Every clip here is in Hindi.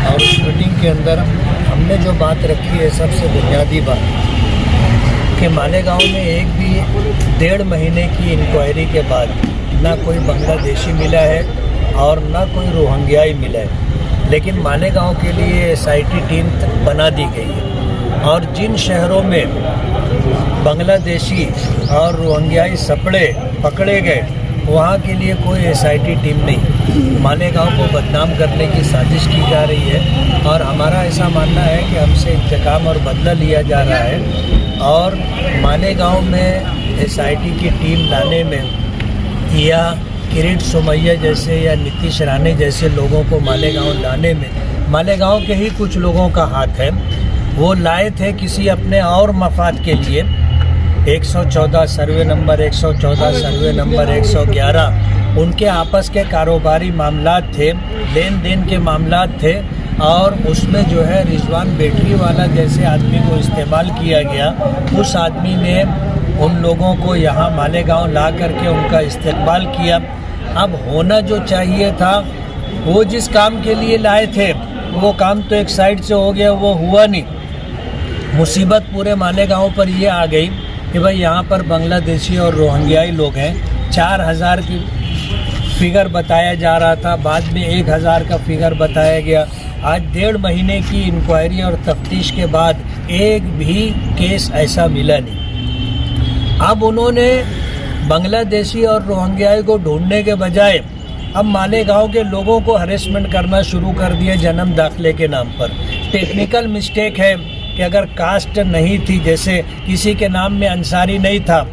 और उस मीटिंग के अंदर हमने जो बात रखी है, सबसे बुनियादी बात कि मालेगांव में एक भी 1.5 महीने की इंक्वायरी के बाद ना कोई बांग्लादेशी मिला है और ना कोई रोहिंग्याई मिला है। लेकिन मालेगांव के लिए SIT टीम बना दी गई है और जिन शहरों में बांग्लादेशी और रोहिंग्याई सपड़े पकड़े गए वहाँ के लिए कोई SIT टीम नहीं। मालेगांव को बदनाम करने की साजिश की जा रही है और हमारा ऐसा मानना है कि हमसे इंतकाम और बदला लिया जा रहा है और मालेगांव में SIT की टीम लाने में या किरीट सोमैया जैसे या नीतीश राणे जैसे लोगों को मालेगांव लाने में मालेगांव के ही कुछ लोगों का हाथ है। वो लाए थे किसी अपने और मफाद के लिए। 114 सर्वे नंबर 114 सर्वे नंबर 111 उनके आपस के कारोबारी मामलात थे, लेन देन के मामलात थे और उसमें जो है रिजवान बैटरी वाला जैसे आदमी को इस्तेमाल किया गया। उस आदमी ने उन लोगों को यहाँ मालेगांव ला करके उनका इस्तेमाल किया। अब होना जो चाहिए था, वो जिस काम के लिए लाए थे वो काम तो एक साइड से हो गया, वो हुआ नहीं। मुसीबत पूरे मालेगांव पर ये आ गई कि भाई यहाँ पर बांग्लादेशी और रोहिंग्याई लोग हैं। 4000 की फिगर बताया जा रहा था, बाद में 1000 का फिगर बताया गया। आज 1.5 महीने की इंक्वायरी और तफ्तीश के बाद एक भी केस ऐसा मिला नहीं। अब उन्होंने बांग्लादेशी और रोहिंग्याई को ढूंढने के बजाय अब मालेगांव के लोगों को हरेसमेंट करना शुरू कर दिया जन्म दाखिले के नाम पर। टेक्निकल मिस्टेक है कि अगर कास्ट नहीं थी, जैसे किसी के नाम में अंसारी नहीं था,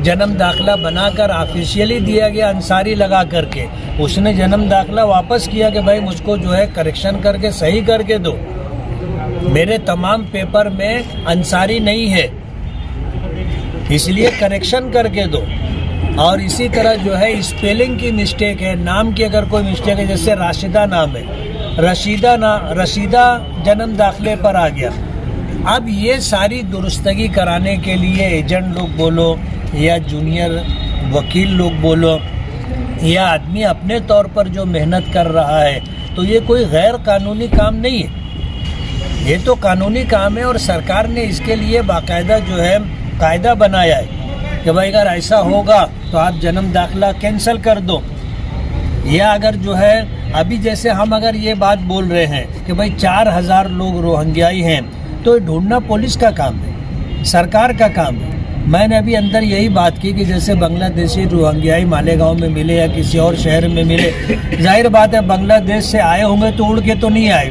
जन्म दाखिला बनाकर ऑफिशियली दिया गया अंसारी लगा करके, उसने जन्म दाखिला वापस किया कि भाई मुझको जो है करेक्शन करके सही करके दो, मेरे तमाम पेपर में अंसारी नहीं है इसलिए करेक्शन करके दो। और इसी तरह जो है स्पेलिंग की मिस्टेक है, नाम की अगर कोई मिस्टेक है, जैसे राशिदा नाम है, रशीदा जन्म दाखिले पर आ गया। अब ये सारी दुरुस्तगी कराने के लिए एजेंट लोग बोलो या जूनियर वकील लोग बोलो या आदमी अपने तौर पर जो मेहनत कर रहा है, तो ये कोई गैर कानूनी काम नहीं है, ये तो कानूनी काम है। और सरकार ने इसके लिए बाकायदा जो है कायदा बनाया है कि भाई अगर ऐसा होगा तो आप जन्म दाखिला कैंसिल कर दो। या अगर जो है अभी जैसे हम अगर ये बात बोल रहे हैं कि भाई 4000 लोग रोहिंग्याई हैं, तो ढूंढना पुलिस का काम है, सरकार का काम है। मैंने अभी अंदर यही बात की कि जैसे बांग्लादेशी रोहिंग्याई मालेगांव में मिले या किसी और शहर में मिले, जाहिर बात है बांग्लादेश से आए होंगे तो उड़ के तो नहीं आए,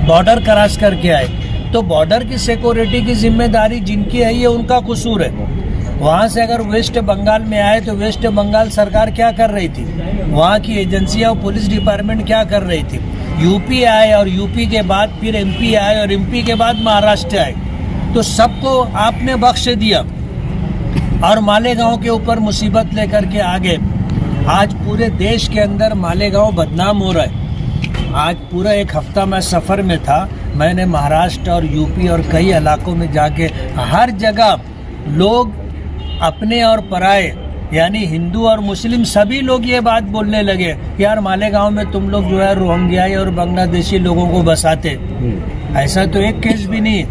बॉर्डर क्रॉस करके आए, तो बॉर्डर की सिक्योरिटी की जिम्मेदारी जिनकी है ये उनका कसूर है। वहाँ से अगर वेस्ट बंगाल में आए तो वेस्ट बंगाल सरकार क्या कर रही थी, वहाँ की एजेंसियाँ और पुलिस डिपार्टमेंट क्या कर रही थी। यूपी आए और यूपी के बाद फिर MP आए और MP के बाद महाराष्ट्र आए, तो सबको आपने बख्श दिया और मालेगांव के ऊपर मुसीबत लेकर के आगे। आज पूरे देश के अंदर मालेगांव बदनाम हो रहा है। आज पूरा एक हफ्ता मैं सफ़र में था, मैंने महाराष्ट्र और यूपी और कई इलाकों में जाके हर जगह लोग अपने और पराए यानी हिंदू और मुस्लिम सभी लोग ये बात बोलने लगे कि यार मालेगांव में तुम लोग जो है रोहिंग्याई और बांग्लादेशी लोगों को बसाते। ऐसा तो एक केस भी नहीं है।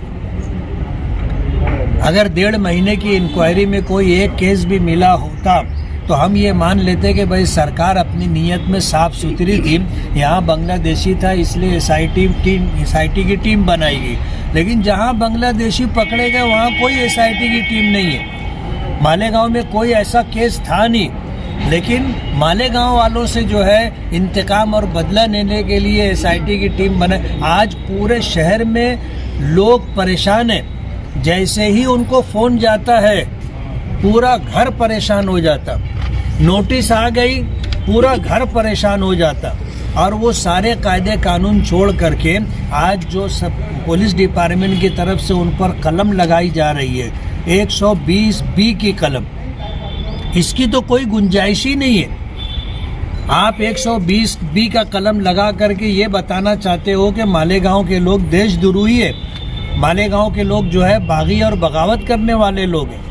अगर 1.5 महीने की इंक्वायरी में कोई एक केस भी मिला होता तो हम ये मान लेते कि भाई सरकार अपनी नीयत में साफ सुथरी थी, यहाँ बांग्लादेशी था इसलिए SIT की टीम बनाई गई। लेकिन जहाँ बांग्लादेशी पकड़े गए वहाँ कोई SIT की टीम नहीं है। मालेगांव में कोई ऐसा केस था नहीं, लेकिन मालेगांव वालों से जो है इंतकाम और बदला लेने के लिए SIT की टीम बनाई। आज पूरे शहर में लोग परेशान हैं। जैसे ही उनको फ़ोन जाता है पूरा घर परेशान हो जाता, नोटिस आ गई पूरा घर परेशान हो जाता। और वो सारे कायदे कानून छोड़ करके आज जो सब पुलिस डिपार्टमेंट की तरफ से उन पर कलम लगाई जा रही है 120B की कलम, इसकी तो कोई गुंजाइश ही नहीं है। आप 120B का कलम लगा करके ये बताना चाहते हो कि मालेगांव के लोग देशद्रोही है, मालेगांव के लोग जो है बागी और बगावत करने वाले लोग हैं,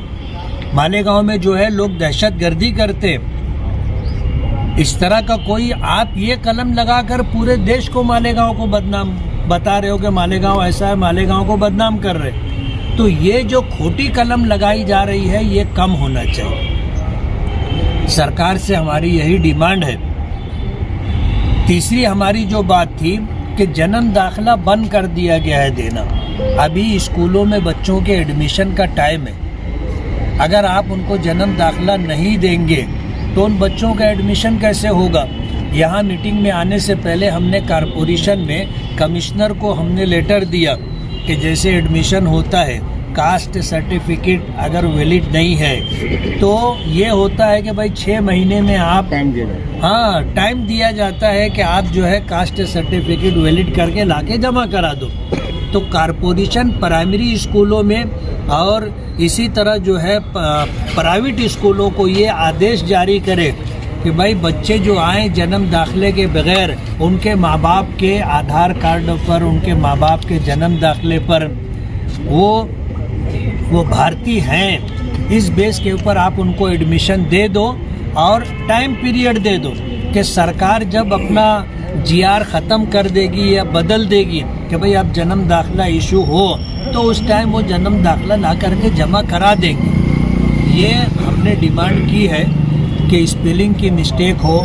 मालेगांव में जो है लोग दहशतगर्दी करते हैं। इस तरह का कोई आप ये कलम लगाकर पूरे देश को मालेगांव को बदनाम बता रहे हो कि मालेगांव ऐसा है, मालेगांव को बदनाम कर रहे, तो ये जो खोटी कलम लगाई जा रही है ये कम होना चाहिए। सरकार से हमारी यही डिमांड है। तीसरी हमारी जो बात थी कि जन्म दाखिला बंद कर दिया गया है देना। अभी स्कूलों में बच्चों के एडमिशन का टाइम है, अगर आप उनको जन्म दाखिला नहीं देंगे तो उन बच्चों का एडमिशन कैसे होगा। यहाँ मीटिंग में आने से पहले हमने कॉरपोरेशन में कमिश्नर को हमने लेटर दिया कि जैसे एडमिशन होता है, कास्ट सर्टिफिकेट अगर वैलिड नहीं है तो ये होता है कि भाई 6 महीने में आप टाइम दिया जाता है कि आप जो है कास्ट सर्टिफिकेट वैलिड करके लाके जमा करा दो। तो कॉरपोरेशन प्राइमरी स्कूलों में और इसी तरह जो है प्राइवेट स्कूलों को ये आदेश जारी करे कि भाई बच्चे जो आए जन्म दाखिले के बगैर, उनके माँ बाप के आधार कार्ड पर, उनके माँ बाप के जन्म दाखिले पर वो भारतीय हैं, इस बेस के ऊपर आप उनको एडमिशन दे दो और टाइम पीरियड दे दो कि सरकार जब अपना GR ख़त्म कर देगी या बदल देगी कि भाई अब जन्म दाखिला इशू हो तो उस टाइम वो जन्म दाखिला ला करके जमा करा देंगे। ये हमने डिमांड की है कि स्पेलिंग की मिस्टेक हो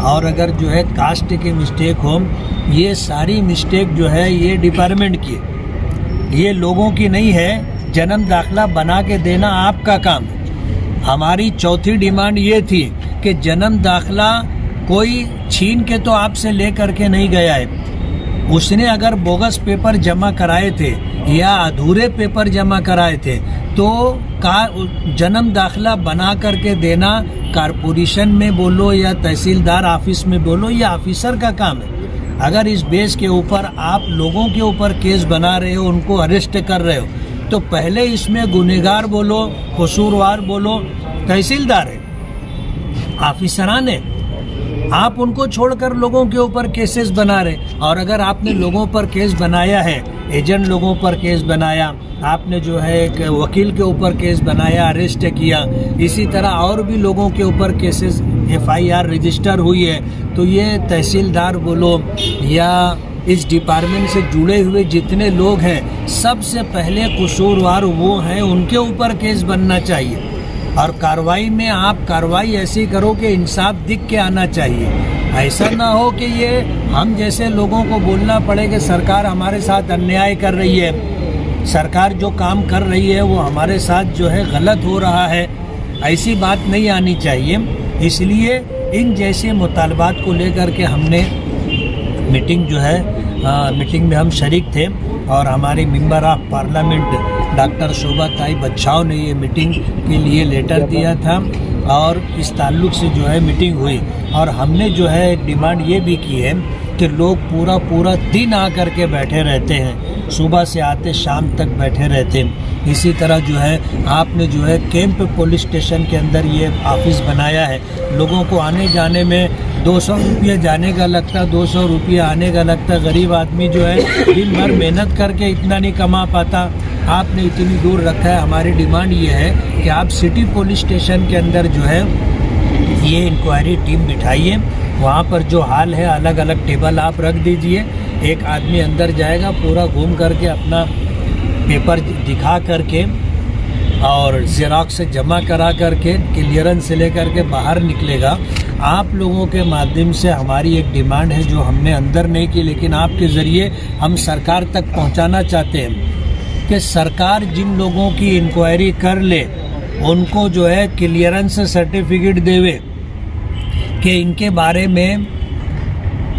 और अगर जो है कास्ट की मिस्टेक हो, ये सारी मिस्टेक जो है ये डिपार्टमेंट की है, ये लोगों की नहीं है। जन्म दाखिला बना के देना आपका काम है। हमारी चौथी डिमांड ये थी कि जन्म दाखिला कोई छीन के तो आपसे ले करके नहीं गया है। उसने अगर बोगस पेपर जमा कराए थे या अधूरे पेपर जमा कराए थे तो जन्म दाखिला बना करके देना कॉरपोरेशन में बोलो या तहसीलदार ऑफिस में बोलो, ये ऑफिसर का काम है। अगर इस बेस के ऊपर आप लोगों के ऊपर केस बना रहे हो, उनको अरेस्ट कर रहे हो, तो पहले इसमें गुनहगार बोलो, कसूरवार बोलो तहसीलदार है, ऑफिसरान है। आप उनको छोड़कर लोगों के ऊपर केसेस बना रहे। और अगर आपने लोगों पर केस बनाया है, एजेंट लोगों पर केस बनाया, आपने जो है एक वकील के ऊपर केस बनाया, अरेस्ट किया, इसी तरह और भी लोगों के ऊपर केसेस FIR रजिस्टर हुई है, तो ये तहसीलदार बोलो या इस डिपार्टमेंट से जुड़े हुए जितने लोग हैं, सबसे पहले कसूरवार वो हैं, उनके ऊपर केस बनना चाहिए। और कार्रवाई में आप कार्रवाई ऐसी करो कि इंसाफ दिख के आना चाहिए। ऐसा ना हो कि ये हम जैसे लोगों को बोलना पड़े कि सरकार हमारे साथ अन्याय कर रही है, सरकार जो काम कर रही है वो हमारे साथ जो है गलत हो रहा है। ऐसी बात नहीं आनी चाहिए। इसलिए इन जैसे मुतालबात को लेकर के हमने मीटिंग जो है मीटिंग में हम शरीक थे और हमारे मेंबर ऑफ पार्लियामेंट डॉक्टर शोभा ताई बच्चाओं ने ये मीटिंग के लिए लेटर दिया था और इस ताल्लुक से जो है मीटिंग हुई। और हमने जो है एक डिमांड ये भी की है कि लोग पूरा दिन आकर के बैठे रहते हैं, सुबह से आते शाम तक बैठे रहते हैं। इसी तरह जो है आपने जो है कैंप पुलिस स्टेशन के अंदर ये ऑफिस बनाया है, लोगों को आने जाने में 200 रुपये जाने का लगता, 200 रुपये आने का लगता। गरीब आदमी जो है दिन भर मेहनत करके इतना नहीं कमा पाता, आपने इतनी दूर रखा है। हमारी डिमांड ये है कि आप सिटी पुलिस स्टेशन के अंदर जो है ये इंक्वायरी टीम बिठाइए, वहाँ पर जो हाल है अलग अलग टेबल आप रख दीजिए, एक आदमी अंदर जाएगा, पूरा घूम करके अपना पेपर दिखा करके और ज़ेरॉक्स जमा करा करके क्लियरेंस से लेकर के बाहर निकलेगा। आप लोगों के माध्यम से हमारी एक डिमांड है जो हमने अंदर नहीं की, लेकिन आपके ज़रिए हम सरकार तक पहुंचाना चाहते हैं कि सरकार जिन लोगों की इंक्वायरी कर ले उनको जो है क्लियरेंस सर्टिफिकेट देवे कि इनके बारे में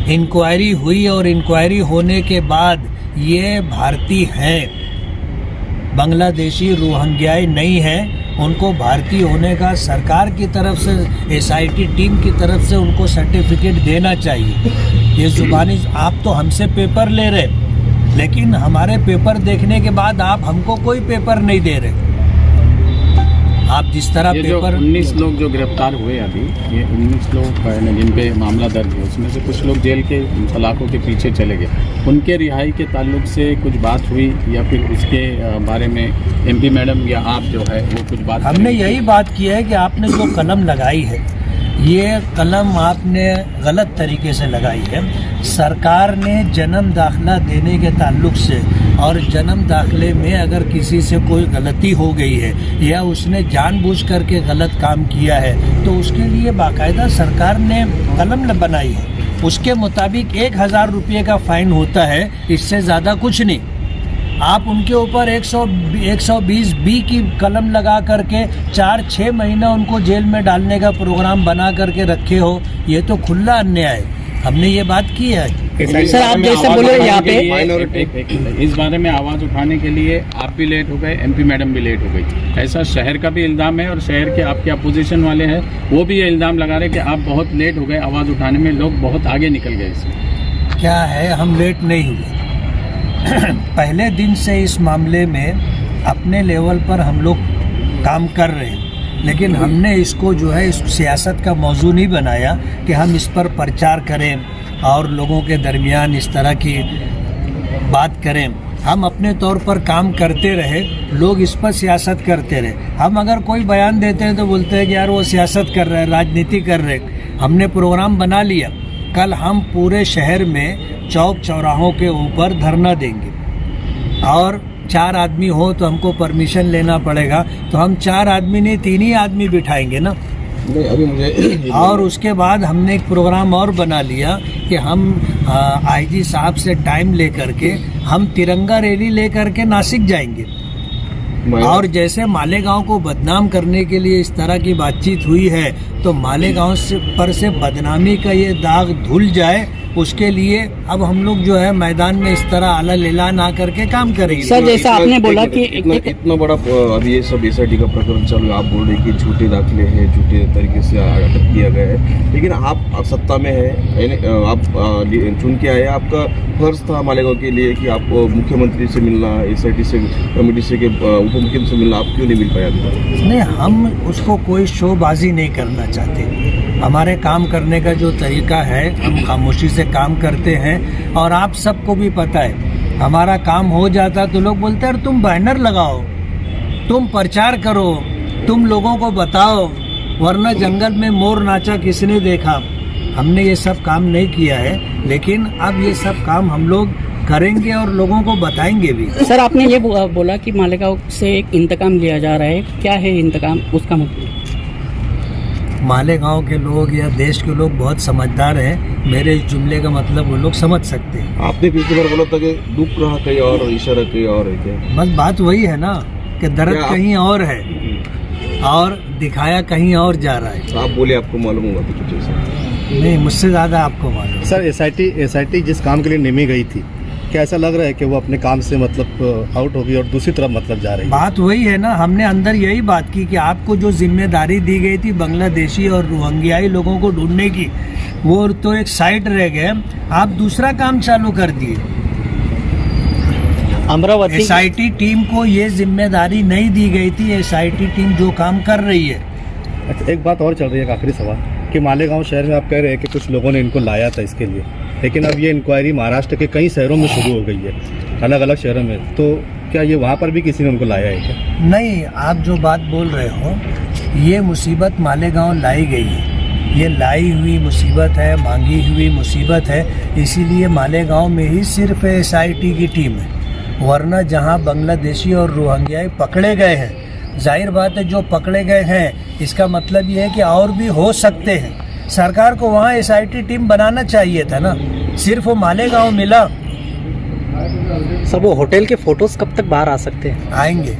इंक्वायरी हुई और इंक्वायरी होने के बाद ये भारतीय हैं, बांग्लादेशी रोहिंग्याई नहीं है, उनको भारतीय होने का सरकार की तरफ से SIT टीम की तरफ से उनको सर्टिफिकेट देना चाहिए। ये जुबानी आप तो हमसे पेपर ले रहे, लेकिन हमारे पेपर देखने के बाद आप हमको कोई पेपर नहीं दे रहे। आप जिस तरह पेपर 19 लोग जो गिरफ्तार हुए अभी, ये 19 लोग जिन पे मामला दर्ज है, उसमें से कुछ लोग जेल के सलाखों के पीछे चले गए, उनके रिहाई के ताल्लुक से कुछ बात हुई या फिर उसके बारे में MP मैडम या आप जो है वो कुछ बात? हमने यही बात की है कि आपने जो कलम लगाई है ये कलम आपने गलत तरीके से लगाई है। सरकार ने जन्म दाखिला देने के ताल्लुक से और जन्म दाखिले में अगर किसी से कोई गलती हो गई है या उसने जानबूझ करके गलत काम किया है तो उसके लिए बाकायदा सरकार ने कलम बनाई है। उसके मुताबिक 1000 रुपये का फ़ाइन होता है, इससे ज़्यादा कुछ नहीं। आप उनके ऊपर 120 बी की कलम लगा करके 4-6 महीना उनको जेल में डालने का प्रोग्राम बना करके रखे हो, ये तो खुला अन्याय है। हमने ये बात की है। सर आप जैसे बोले यहाँ पे इस बारे में आवाज़ उठाने के लिए आप भी लेट हो गए, एमपी मैडम भी लेट हो गई, ऐसा शहर का भी इल्ज़ाम है और शहर के आपके अपोजिशन वाले हैं वो भी ये इल्ज़ाम लगा रहे कि आप बहुत लेट हो गए आवाज़ उठाने में, लोग बहुत आगे निकल गए इसमें। क्या है, हम लेट नहीं हुए। पहले दिन से इस मामले में अपने लेवल पर हम लोग काम कर रहे हैं, लेकिन हमने इसको जो है इस सियासत का मौजू नहीं बनाया कि हम इस पर प्रचार करें और लोगों के दरमियान इस तरह की बात करें। हम अपने तौर पर काम करते रहे, लोग इस पर सियासत करते रहे। हम अगर कोई बयान देते हैं तो बोलते हैं कि यार वो सियासत कर रहे हैं, राजनीति कर रहे हैं। हमने प्रोग्राम बना लिया, कल हम पूरे शहर में चौक चौराहों के ऊपर धरना देंगे और 4 आदमी हो तो हमको परमिशन लेना पड़ेगा, तो हम 4 आदमी नहीं 3 ही आदमी बिठाएंगे ना। अभी मुझे और उसके बाद हमने एक प्रोग्राम और बना लिया कि हम आईजी साहब से टाइम लेकर के हम तिरंगा रैली लेकर के नासिक जाएंगे। और जैसे मालेगांव को बदनाम करने के लिए इस तरह की बातचीत हुई है तो मालेगांव पर से बदनामी का ये दाग धुल जाए, उसके लिए अब हम लोग जो है मैदान में इस तरह आला लीला ना करके काम करेंगे। सर जैसा आपने बोला कि इतना बड़ा अभी ये सब एसआईटी का प्रकरण चालू है, आप बोल रहे कि झूठे दाखिले हैं, झूठे तरीके से अटक किया गया है, लेकिन आप सत्ता में है, आप चुन के आए, आपका फर्ज था मालेगांव के लिए कि आप मुख्यमंत्री से मिलना, एसआईटी से कमेटी से उप मुख्यमंत्री से मिलना, आप क्यों नहीं मिल पाया? नहीं, हम उसको कोई शोबाजी नहीं करना चाहते। हमारे काम करने का जो तरीका है, हम खामोशी से काम करते हैं और आप सबको भी पता है हमारा काम हो जाता तो लोग बोलते हैं तुम बैनर लगाओ, तुम प्रचार करो, तुम लोगों को बताओ, वरना जंगल में मोर नाचा किसने देखा। हमने ये सब काम नहीं किया है, लेकिन अब ये सब काम हम लोग करेंगे और लोगों को बताएंगे भी। सर आपने ये बोला कि मालेगांव से एक इंतकाम लिया जा रहा है, क्या है इंतकाम, उसका मतलब? मालेगांव के लोग या देश के लोग बहुत समझदार हैं, मेरे इस जुमले का मतलब वो लोग समझ सकते हैं। आपने पिछली बार बोला था कि दुख रहा कहीं और, इशारा कहीं और है क्या? बस बात वही है ना कि दर्द कहीं और है और दिखाया कहीं और जा रहा है। आप बोले आपको मालूम होगा कुछ ऐसा? नहीं, मुझसे ज़्यादा आपको मालूम। सर एसआईटी जिस काम के लिए निमी गई थी, क्या ऐसा लग रहा है कि वो अपने काम से मतलब आउट होगी और दूसरी तरफ मतलब जा रही है? बात वही है ना, हमने अंदर यही बात की कि आपको जो जिम्मेदारी दी गई थी बांग्लादेशी और रोहिंग्याई लोगों को ढूंढने की, वो तो एक साइड रह गए, आप दूसरा काम चालू कर दिए। अमरावती एसआईटी टीम को ये जिम्मेदारी नहीं दी गई थी, एसआईटी टीम जो काम कर रही है। अच्छा, एक बात और चल रही है, आखिरी सवाल, कि मालेगांव शहर में आप कह रहे हैं कि कुछ लोगों ने इनको लाया था इसके लिए, लेकिन अब ये इंक्वायरी महाराष्ट्र के कई शहरों में शुरू हो गई है, अलग अलग शहरों में, तो क्या ये वहाँ पर भी किसी ने उनको लाया है क्या? नहीं, आप जो बात बोल रहे हो, ये मुसीबत मालेगांव लाई गई है, ये लाई हुई मुसीबत है, मांगी हुई मुसीबत है, इसीलिए मालेगांव में ही सिर्फ एसआईटी की टीम है, वरना जहाँ बांग्लादेशी और रोहिंग्याई पकड़े गए हैं, जाहिर बात है जो पकड़े गए हैं इसका मतलब ये है कि और भी हो सकते हैं। सरकार को वहाँ एसआईटी टीम बनाना चाहिए था ना, सिर्फ वो मालेगांव मिला। सब वो होटल के फोटोज कब तक बाहर आ सकते हैं? आएंगे।